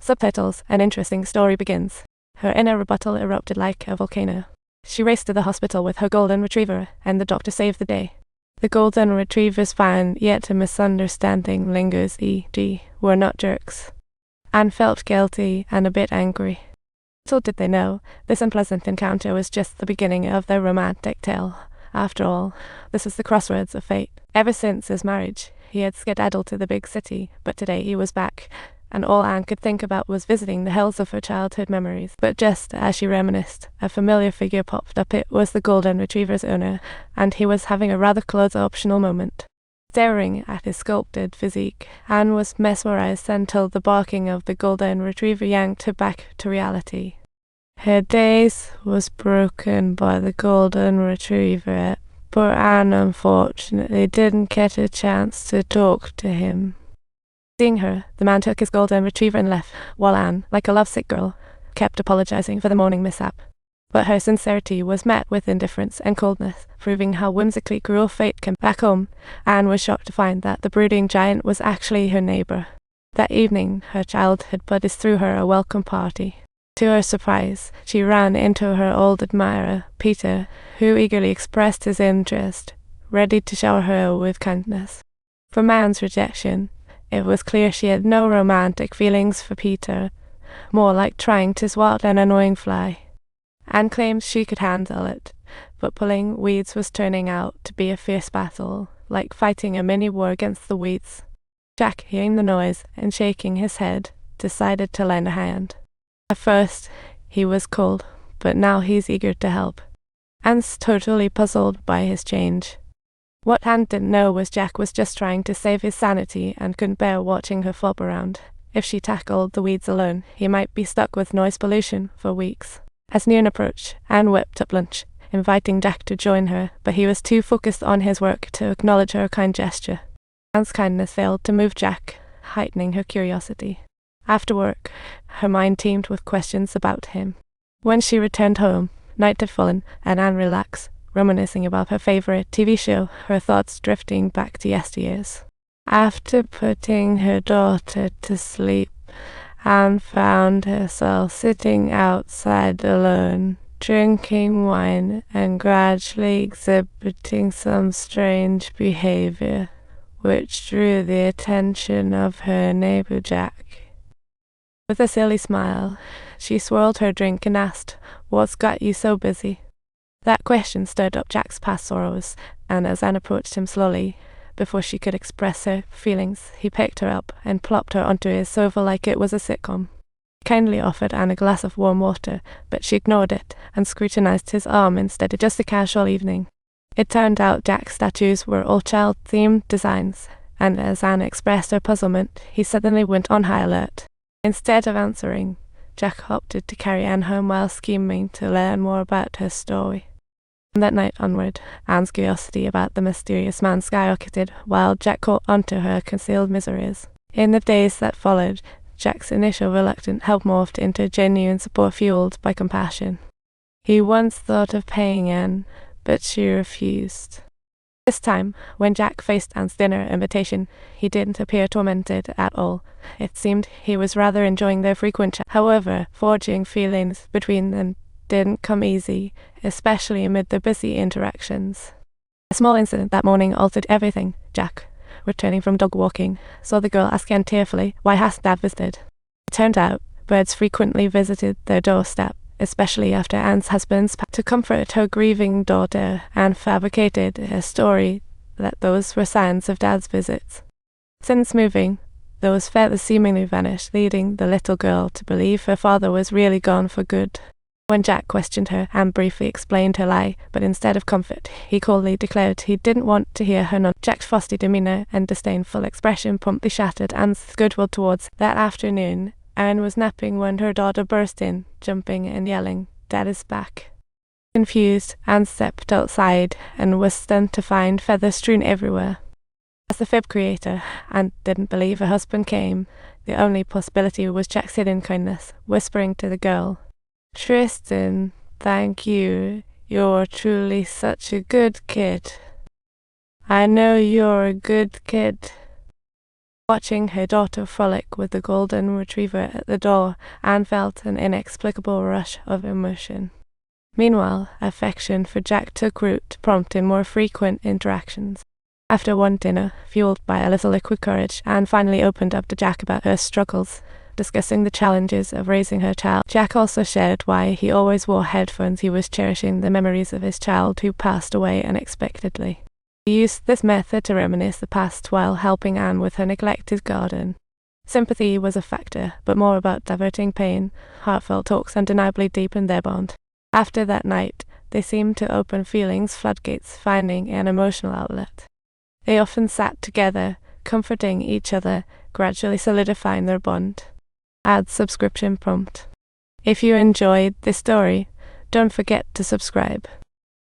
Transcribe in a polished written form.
Subtitles: An interesting story begins. Her inner rebuttal erupted like a volcano. She raced to the hospital with her golden retriever, and the doctor saved the day. The golden retriever's fine, yet a misunderstanding lingers, e.g., we're not jerks. Anne felt guilty and a bit angry. Little did they know, this unpleasant encounter was just the beginning of their romantic tale. After all, this was the crossroads of fate. Ever since his marriage, he had skedaddled to the big city, but today he was back, and all Anne could think about was visiting the hills of her childhood memories. But just as she reminisced, a familiar figure popped up. It was the golden retriever's owner, and he was having a rather clothes-optional moment. Staring at his sculpted physique, Anne was mesmerized until the barking of the golden retriever yanked her back to reality. Her daze was broken by the golden retriever, but Anne unfortunately didn't get a chance to talk to him. Seeing her, the man took his golden retriever and left, while Anne, like a lovesick girl, kept apologizing for the morning mishap. But her sincerity was met with indifference and coldness, proving how whimsically cruel fate can be. Back home, Anne was shocked to find that the brooding giant was actually her neighbor. That evening, her childhood buddies threw her a welcome party. To her surprise, she ran into her old admirer, Peter, who eagerly expressed his interest, ready to shower her with kindness. From Anne's rejection, it was clear she had no romantic feelings for Peter, more like trying to swat an annoying fly. Anne claimed she could handle it, but pulling weeds was turning out to be a fierce battle, like fighting a mini-war against the weeds. Jack, hearing the noise and shaking his head, decided to lend a hand. At first, he was cold, but now he's eager to help. Anne's totally puzzled by his change. What Anne didn't know was Jack was just trying to save his sanity and couldn't bear watching her flop around. If she tackled the weeds alone, he might be stuck with noise pollution for weeks. As noon approached, Anne whipped up lunch, inviting Jack to join her, but he was too focused on his work to acknowledge her kind gesture. Anne's kindness failed to move Jack, heightening her curiosity. After work, her mind teemed with questions about him. When she returned home, night had fallen, and Anne relaxed, reminiscing about her favorite TV show, her thoughts drifting back to yesteryears. After putting her daughter to sleep, Anne found herself sitting outside alone, drinking wine and gradually exhibiting some strange behavior, which drew the attention of her neighbor Jack. With a silly smile, she swirled her drink and asked, "What's got you so busy?" That question stirred up Jack's past sorrows, and as Anne approached him slowly, before she could express her feelings, he picked her up and plopped her onto his sofa like it was a sitcom. He kindly offered Anne a glass of warm water, but she ignored it and scrutinized his arm instead of just a casual evening. It turned out Jack's tattoos were all child-themed designs, and as Anne expressed her puzzlement, he suddenly went on high alert. Instead of answering, Jack opted to carry Anne home while scheming to learn more about her story. From that night onward, Anne's curiosity about the mysterious man skyrocketed, while Jack caught onto her concealed miseries. In the days that followed, Jack's initial reluctant help morphed into genuine support fueled by compassion. He once thought of paying Anne, but she refused. This time, when Jack faced Anne's dinner invitation, he didn't appear tormented at all. It seemed he was rather enjoying their frequent chat. However, forging feelings between them didn't come easy, especially amid their busy interactions. A small incident that morning altered everything. Jack, returning from dog walking, saw the girl ask Anne tearfully, "Why hasn't Dad visited?" It turned out, birds frequently visited their doorstep, especially after Anne's husband's passed. To comfort her grieving daughter, Anne fabricated a story that those were signs of Dad's visits. Since moving, those feathers seemingly vanished, leading the little girl to believe her father was really gone for good. When Jack questioned her, Anne briefly explained her lie, but instead of comfort, he coldly declared he didn't want to hear her nod. Jack's frosty demeanor and disdainful expression promptly shattered Anne's goodwill towards. That afternoon, Anne was napping when her daughter burst in, jumping and yelling, "Dad is back." Confused, Anne stepped outside and was stunned to find feathers strewn everywhere. As the fib creator, Anne didn't believe her husband came. The only possibility was Jack's hidden kindness, whispering to the girl, "Tristan, thank you. You're truly such a good kid. I know you're a good kid." Watching her daughter frolic with the golden retriever at the door, Anne felt an inexplicable rush of emotion. Meanwhile, affection for Jack took root, prompting more frequent interactions. After one dinner, fueled by a little liquid courage, Anne finally opened up to Jack about her struggles, discussing the challenges of raising her child. Jack also shared why he always wore headphones. He was cherishing the memories of his child who passed away unexpectedly. He used this method to reminisce the past while helping Anne with her neglected garden. Sympathy was a factor, but more about diverting pain. Heartfelt talks undeniably deepened their bond. After that night, they seemed to open feelings floodgates, finding an emotional outlet. They often sat together, comforting each other, gradually solidifying their bond. Add subscription prompt. If you enjoyed this story, don't forget to subscribe.